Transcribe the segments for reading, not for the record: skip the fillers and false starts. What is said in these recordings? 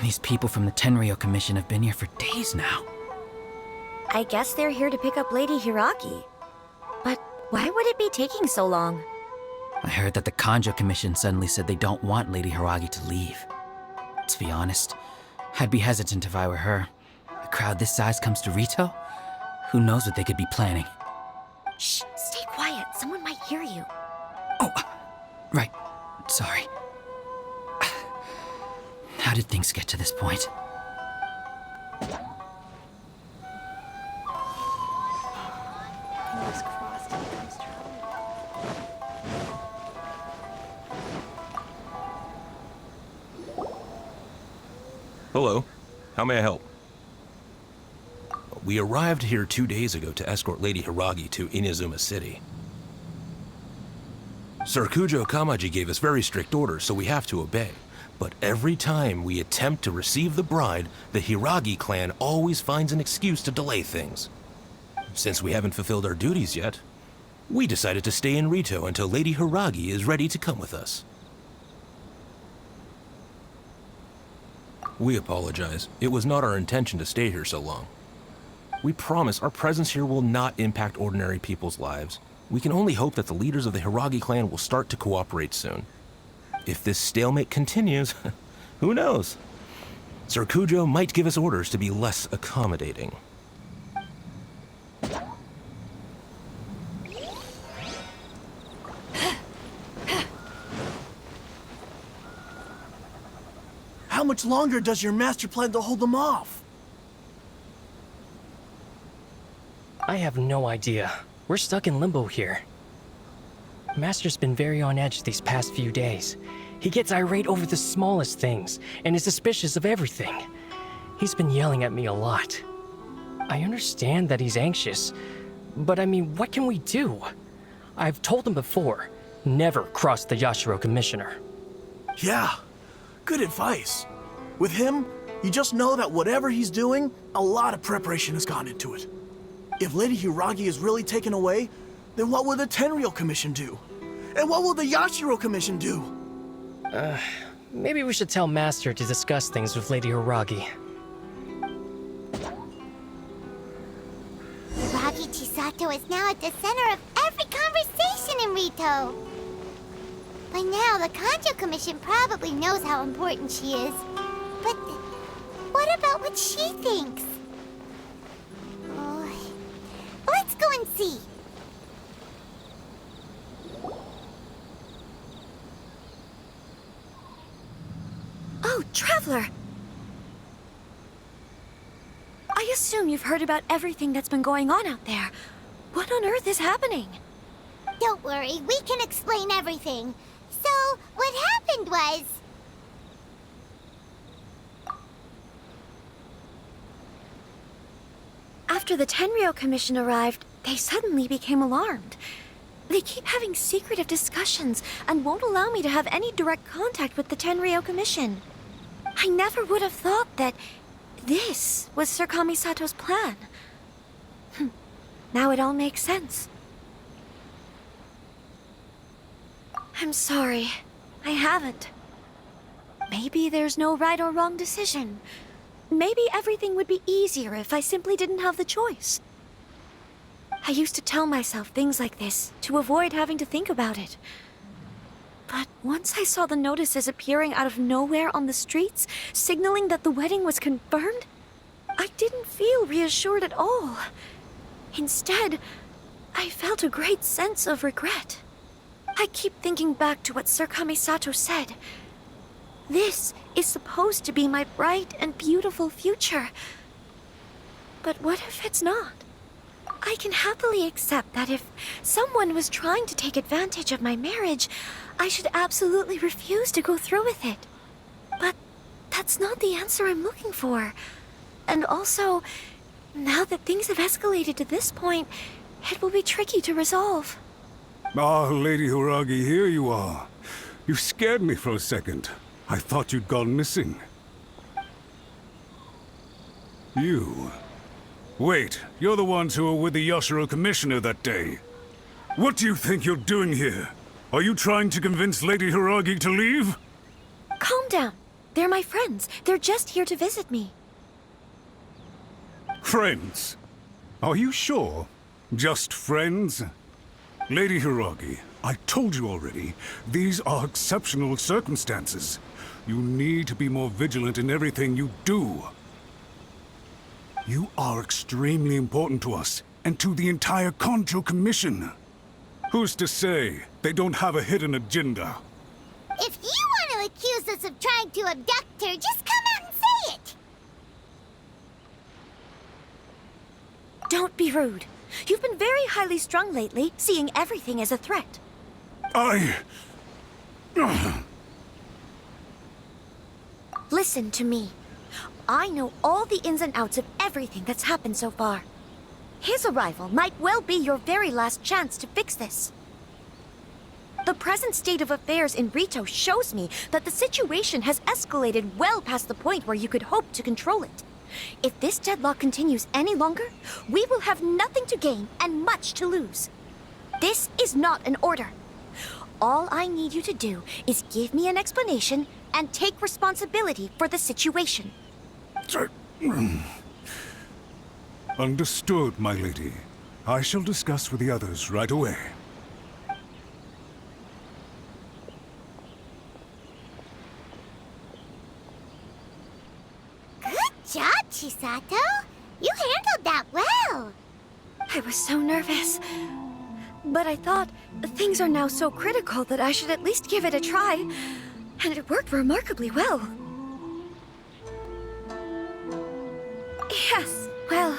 These people from the Tenryou Commission have been here for days now. I guess they're here to pick up Lady Hiragi. But why would it be taking so long? I heard that the Kanjo Commission suddenly said they don't want Lady Hiragi to leave. To be honest, I'd be hesitant if I were her. A crowd this size comes to Rito? Who knows what they could be planning? Shh, stay quiet. Someone might hear you. Oh, right. Sorry. How did things get to this point? Hello. How may I help? We arrived here 2 days ago to escort Lady Hiragi to Inazuma City. Sir Kujo Kamaji gave us very strict orders, so we have to obey. But every time we attempt to receive the bride, the Hiragi clan always finds an excuse to delay things. Since we haven't fulfilled our duties yet, we decided to stay in Rito until Lady Hiragi is ready to come with us. We apologize. It was not our intention to stay here so long. We promise our presence here will not impact ordinary people's lives. We can only hope that the leaders of the Hiragi clan will start to cooperate soon. If this stalemate continues, who knows? Sir Kujo might give us orders to be less accommodating. How much longer does your master plan to hold them off? I have no idea. We're stuck in limbo here. Master's been very on edge these past few days. He gets irate over the smallest things, and is suspicious of everything. He's been yelling at me a lot. I understand that he's anxious, but I mean, what can we do? I've told him before, never cross the Yashiro Commissioner. Yeah, good advice. With him, you just know that whatever he's doing, a lot of preparation has gone into it. If Lady Hiragi is really taken away, then what will the Tenryou Commission do? And what will the Yashiro Commission do? Maybe we should tell Master to discuss things with Lady Hiragi. Hiragi Chisato is now at the center of every conversation in Rito. By now, the Kanjo Commission probably knows how important she is. But what about what she thinks? Oh, let's go and see. Oh, Traveler! I assume you've heard about everything that's been going on out there. What on earth is happening? Don't worry, we can explain everything. So, what happened was... After the Tenryou Commission arrived, they suddenly became alarmed. They keep having secretive discussions and won't allow me to have any direct contact with the Tenryou Commission. I never would have thought that this was Sir Kamisato's plan. Now it all makes sense. I'm sorry. I haven't. Maybe there's no right or wrong decision. Maybe everything would be easier if I simply didn't have the choice. I used to tell myself things like this to avoid having to think about it. But once I saw the notices appearing out of nowhere on the streets, signaling that the wedding was confirmed, I didn't feel reassured at all. Instead, I felt a great sense of regret. I keep thinking back to what Sir Kamisato said. This is supposed to be my bright and beautiful future. But what if it's not? I can happily accept that if someone was trying to take advantage of my marriage, I should absolutely refuse to go through with it. But that's not the answer I'm looking for. And also, now that things have escalated to this point, it will be tricky to resolve. Ah, Lady Hiragi, here you are. You scared me for a second. I thought you'd gone missing. You... Wait, you're the ones who were with the Yashiro Commissioner that day. What do you think you're doing here? Are you trying to convince Lady Hiragi to leave? Calm down. They're my friends. They're just here to visit me. Friends? Are you sure? Just friends? Lady Hiragi, I told you already, these are exceptional circumstances. You need to be more vigilant in everything you do. You are extremely important to us, and to the entire Kanjo Commission. Who's to say they don't have a hidden agenda? If you want to accuse us of trying to abduct her, just come out and say it! Don't be rude. You've been very highly strung lately, seeing everything as a threat. Listen to me. I know all the ins and outs of everything that's happened so far. His arrival might well be your very last chance to fix this. The present state of affairs in Rito shows me that the situation has escalated well past the point where you could hope to control it. If this deadlock continues any longer, we will have nothing to gain and much to lose. This is not an order. All I need you to do is give me an explanation and take responsibility for the situation. Understood, my lady. I shall discuss with the others right away. Good job, Chisato! You handled that well! I was so nervous. But I thought things are now so critical that I should at least give it a try. And it worked remarkably well. Yes, well,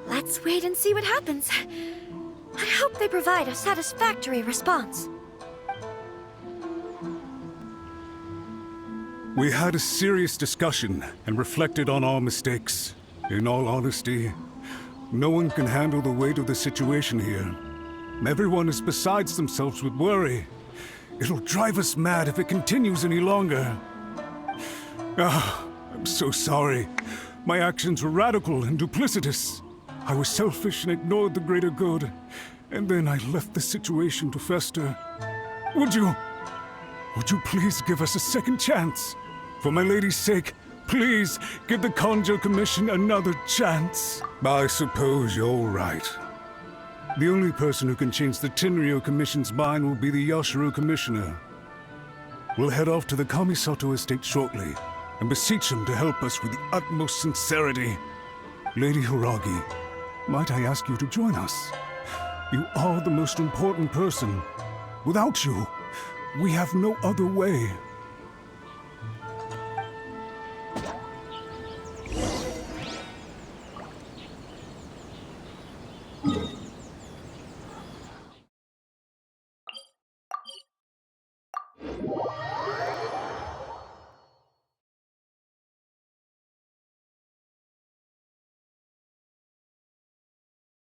let's wait and see what happens. I hope they provide a satisfactory response. We had a serious discussion and reflected on our mistakes. In all honesty, no one can handle the weight of the situation here. Everyone is besides themselves with worry. It'll drive us mad if it continues any longer. I'm so sorry. My actions were radical and duplicitous. I was selfish and ignored the greater good. And then I left the situation to fester. Would you please give us a second chance? For my lady's sake, please give the Kanjo Commission another chance. I suppose you're right. The only person who can change the Tenryo Commission's mind will be the Yashiro Commissioner. We'll head off to the Kamisato estate shortly and beseech him to help us with the utmost sincerity. Lady Hiragi, might I ask you to join us? You are the most important person. Without you, we have no other way.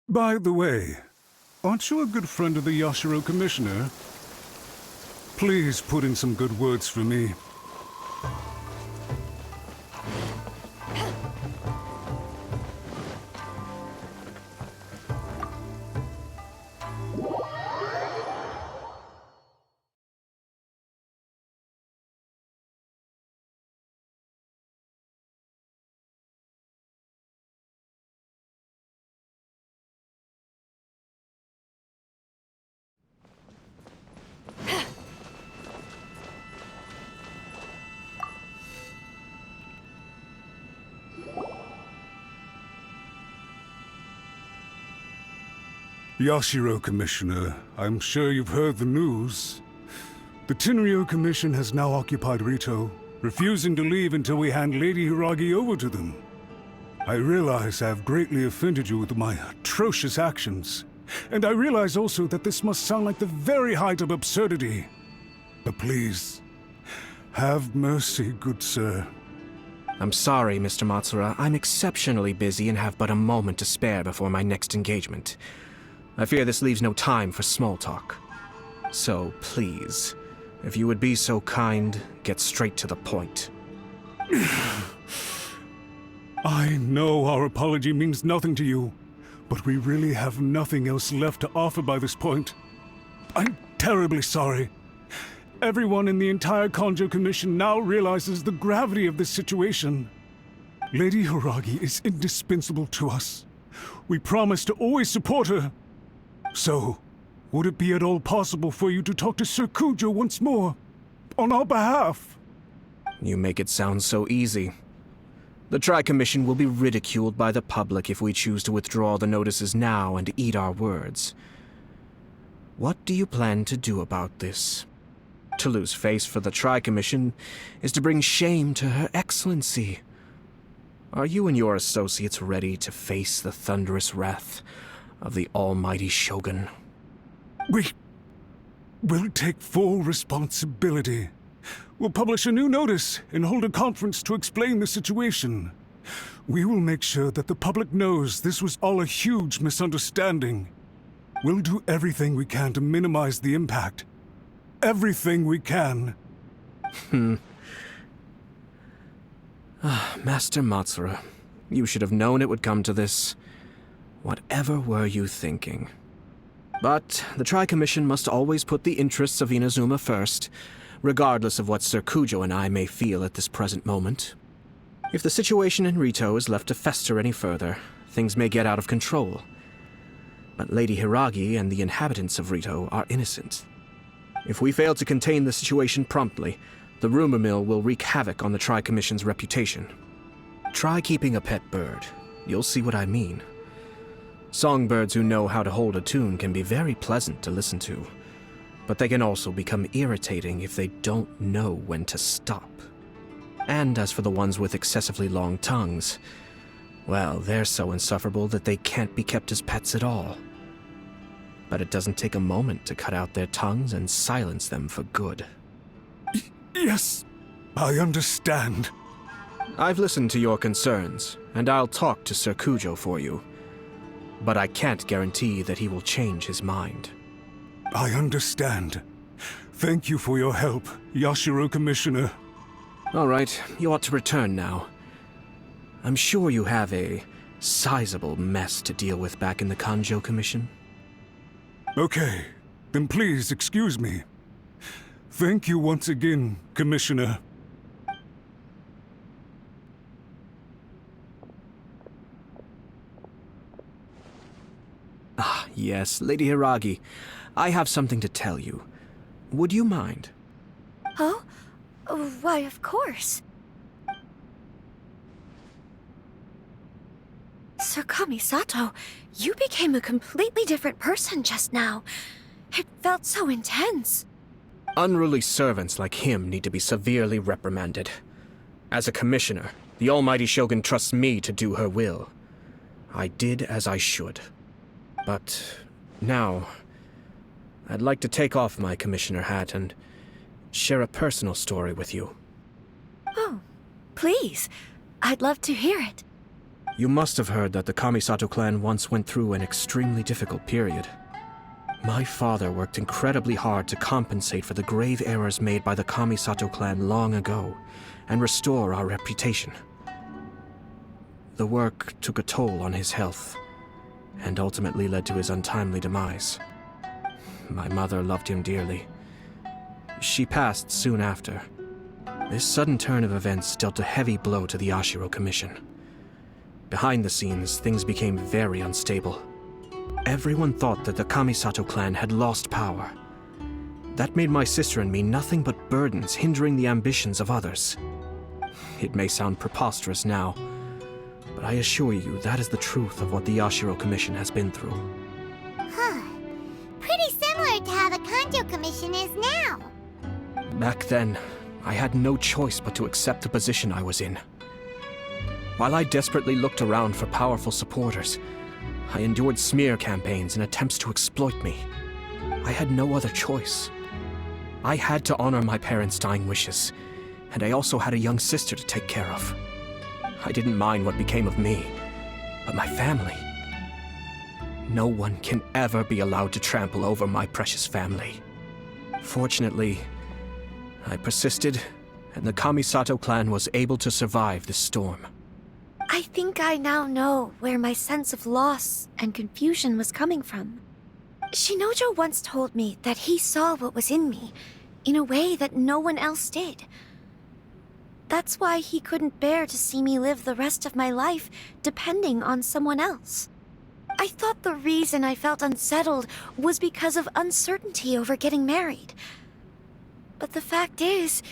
By the way, aren't you a good friend of the Yashiro Commissioner? Please put in some good words for me. Yashiro Commissioner, I'm sure you've heard the news. The Tenryo Commission has now occupied Rito, refusing to leave until we hand Lady Hiragi over to them. I realize I have greatly offended you with my atrocious actions, and I realize also that this must sound like the very height of absurdity. But please, have mercy, good sir. I'm sorry, Mr. Matsura. I'm exceptionally busy and have but a moment to spare before my next engagement. I fear this leaves no time for small talk. So, please, if you would be so kind, get straight to the point. I know our apology means nothing to you, but we really have nothing else left to offer by this point. I'm terribly sorry. Everyone in the entire Kanjo Commission now realizes the gravity of this situation. Lady Hiragi is indispensable to us. We promise to always support her. So, would it be at all possible for you to talk to Sir Kujo once more? On our behalf? You make it sound so easy. The Tri-Commission will be ridiculed by the public if we choose to withdraw the notices now and eat our words. What do you plan to do about this? To lose face for the Tri-Commission is to bring shame to Her Excellency. Are you and your associates ready to face the thunderous wrath of the almighty Shogun? We'll take full responsibility. We'll publish a new notice and hold a conference to explain the situation. We will make sure that the public knows this was all a huge misunderstanding. We'll do everything we can to minimize the impact. Everything we can. Master Matsura, you should have known it would come to this. Whatever were you thinking? But the Tri-Commission must always put the interests of Inazuma first, regardless of what Sir Kujo and I may feel at this present moment. If the situation in Rito is left to fester any further, things may get out of control. But Lady Hiragi and the inhabitants of Rito are innocent. If we fail to contain the situation promptly, the rumor mill will wreak havoc on the Tri-Commission's reputation. Try keeping a pet bird. You'll see what I mean. Songbirds who know how to hold a tune can be very pleasant to listen to, but they can also become irritating if they don't know when to stop. And as for the ones with excessively long tongues, well, they're so insufferable that they can't be kept as pets at all. But it doesn't take a moment to cut out their tongues and silence them for good. Yes, I understand. I've listened to your concerns, and I'll talk to Sir Kujo for you. But I can't guarantee that he will change his mind. I understand. Thank you for your help, Yashiro Commissioner. All right, you ought to return now. I'm sure you have a sizable mess to deal with back in the Kanjo Commission. Okay, then please excuse me. Thank you once again, Commissioner. Ah, yes, Lady Hiragi. I have something to tell you. Would you mind? Oh? Why, of course. Sir Kamisato, you became a completely different person just now. It felt so intense. Unruly servants like him need to be severely reprimanded. As a commissioner, the almighty Shogun trusts me to do her will. I did as I should. But now, I'd like to take off my commissioner hat and share a personal story with you. Oh, please. I'd love to hear it. You must have heard that the Kamisato clan once went through an extremely difficult period. My father worked incredibly hard to compensate for the grave errors made by the Kamisato clan long ago and restore our reputation. The work took a toll on his health and ultimately led to his untimely demise. My mother loved him dearly. She passed soon after. This sudden turn of events dealt a heavy blow to the Ashiro Commission. Behind the scenes, things became very unstable. Everyone thought that the Kamisato clan had lost power. That made my sister and me nothing but burdens hindering the ambitions of others. It may sound preposterous now, but I assure you that is the truth of what the Ashiro Commission has been through. Huh. Pretty similar to how the Kanjo Commission is now. Back then, I had no choice but to accept the position I was in. While I desperately looked around for powerful supporters, I endured smear campaigns and attempts to exploit me. I had no other choice. I had to honor my parents' dying wishes, and I also had a young sister to take care of. I didn't mind what became of me, but my family. No one can ever be allowed to trample over my precious family. Fortunately, I persisted, and the Kamisato clan was able to survive this storm. I think I now know where my sense of loss and confusion was coming from. Shinojo once told me that he saw what was in me in a way that no one else did. That's why he couldn't bear to see me live the rest of my life depending on someone else. I thought the reason I felt unsettled was because of uncertainty over getting married. But the fact is,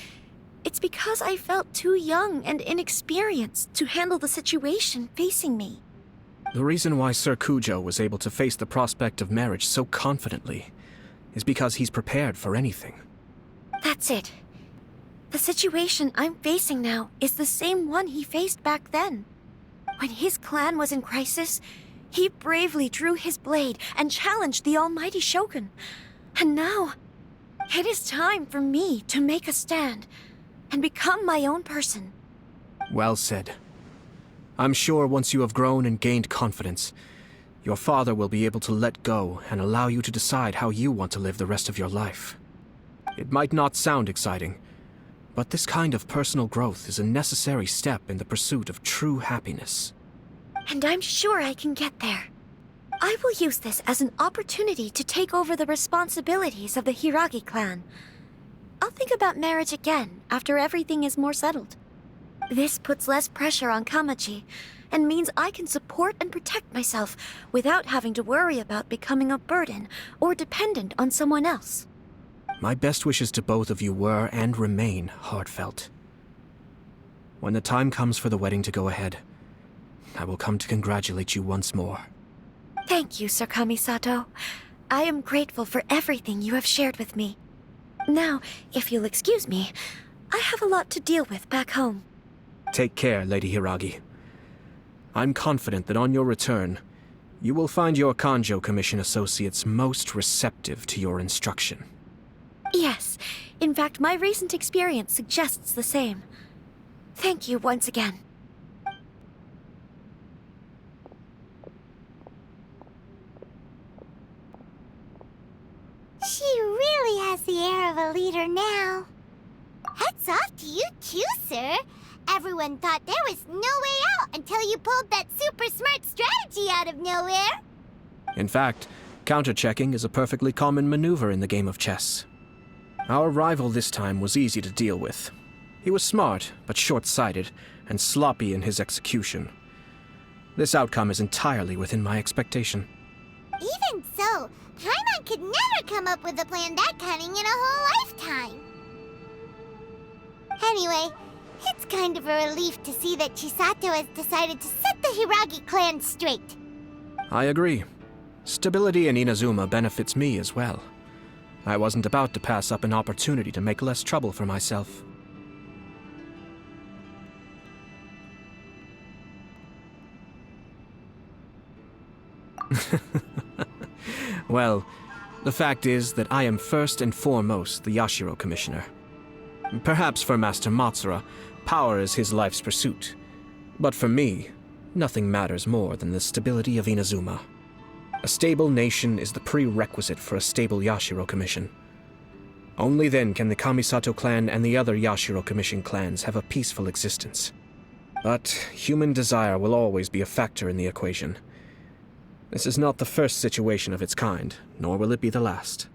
it's because I felt too young and inexperienced to handle the situation facing me. The reason why Sir Kujo was able to face the prospect of marriage so confidently is because he's prepared for anything. That's it. The situation I'm facing now is the same one he faced back then. When his clan was in crisis, he bravely drew his blade and challenged the almighty Shogun. And now, it is time for me to make a stand and become my own person. Well said. I'm sure once you have grown and gained confidence, your father will be able to let go and allow you to decide how you want to live the rest of your life. It might not sound exciting, but this kind of personal growth is a necessary step in the pursuit of true happiness. And I'm sure I can get there. I will use this as an opportunity to take over the responsibilities of the Hiragi clan. I'll think about marriage again after everything is more settled. This puts less pressure on Kamachi, and means I can support and protect myself without having to worry about becoming a burden or dependent on someone else. My best wishes to both of you were and remain heartfelt. When the time comes for the wedding to go ahead, I will come to congratulate you once more. Thank you, Sir Kamisato. I am grateful for everything you have shared with me. Now, if you'll excuse me, I have a lot to deal with back home. Take care, Lady Hiragi. I'm confident that on your return, you will find your Kanjo Commission associates most receptive to your instruction. Yes, in fact, my recent experience suggests the same. Thank you once again. She really has the air of a leader now. Hats off to you too, sir. Everyone thought there was no way out until you pulled that super smart strategy out of nowhere. In fact, counter-checking is a perfectly common maneuver in the game of chess. Our rival this time was easy to deal with. He was smart, but short-sighted, and sloppy in his execution. This outcome is entirely within my expectation. Even so, Paimon could never come up with a plan that cunning in a whole lifetime. Anyway, it's kind of a relief to see that Chisato has decided to set the Hiragi clan straight. I agree. Stability in Inazuma benefits me as well. I wasn't about to pass up an opportunity to make less trouble for myself. Well, the fact is that I am first and foremost the Yashiro Commissioner. Perhaps for Master Matsura, power is his life's pursuit. But for me, nothing matters more than the stability of Inazuma. A stable nation is the prerequisite for a stable Yashiro Commission. Only then can the Kamisato clan and the other Yashiro Commission clans have a peaceful existence. But human desire will always be a factor in the equation. This is not the first situation of its kind, nor will it be the last.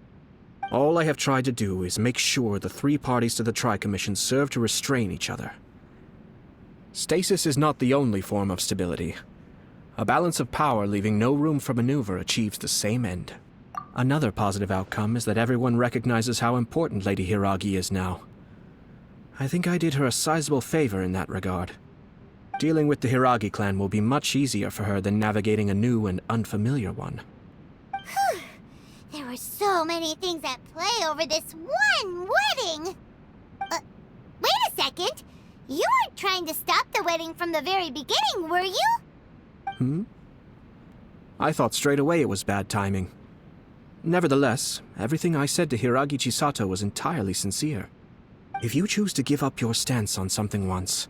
All I have tried to do is make sure the three parties to the Tri-Commission serve to restrain each other. Stasis is not the only form of stability. A balance of power leaving no room for maneuver achieves the same end. Another positive outcome is that everyone recognizes how important Lady Hiragi is now. I think I did her a sizable favor in that regard. Dealing with the Hiragi clan will be much easier for her than navigating a new and unfamiliar one. Whew. There were so many things at play over this one wedding! Wait a second! You weren't trying to stop the wedding from the very beginning, were you? I thought straight away it was bad timing. Nevertheless, everything I said to Hiragi Chisato was entirely sincere. If you choose to give up your stance on something once,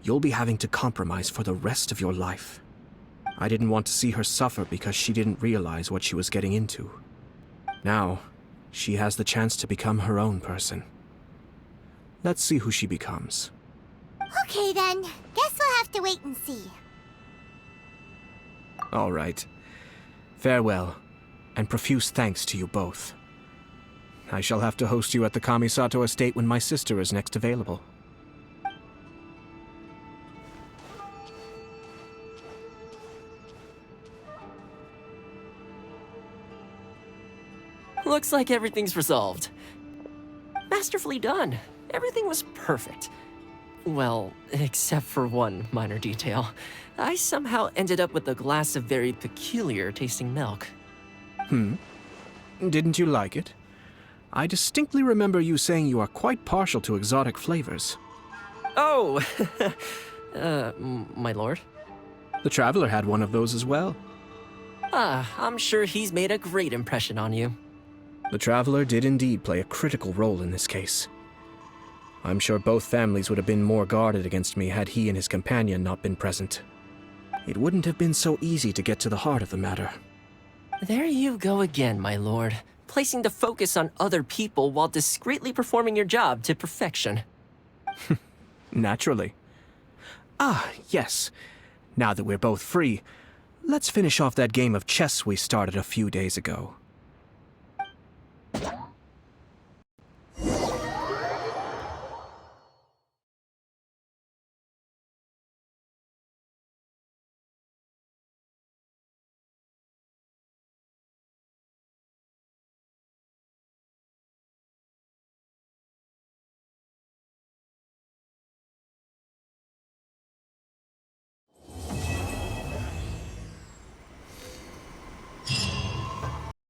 you'll be having to compromise for the rest of your life. I didn't want to see her suffer because she didn't realize what she was getting into. Now, she has the chance to become her own person. Let's see who she becomes. Okay then, guess we'll have to wait and see. All right. Farewell. and profuse thanks to you both. I shall have to host you at the Kamisato estate when my sister is next available. Looks like everything's resolved. Masterfully done. Everything was perfect. Well, except for one minor detail. I somehow ended up with a glass of very peculiar tasting milk. Didn't you like it? I distinctly remember you saying you are quite partial to exotic flavors. Oh! My lord? The Traveler had one of those as well. I'm sure he's made a great impression on you. The Traveler did indeed play a critical role in this case. I'm sure both families would have been more guarded against me had he and his companion not been present. It wouldn't have been so easy to get to the heart of the matter. There you go again, my lord. Placing the focus on other people while discreetly performing your job to perfection. Naturally. Ah, yes. Now that we're both free, let's finish off that game of chess we started a few days ago.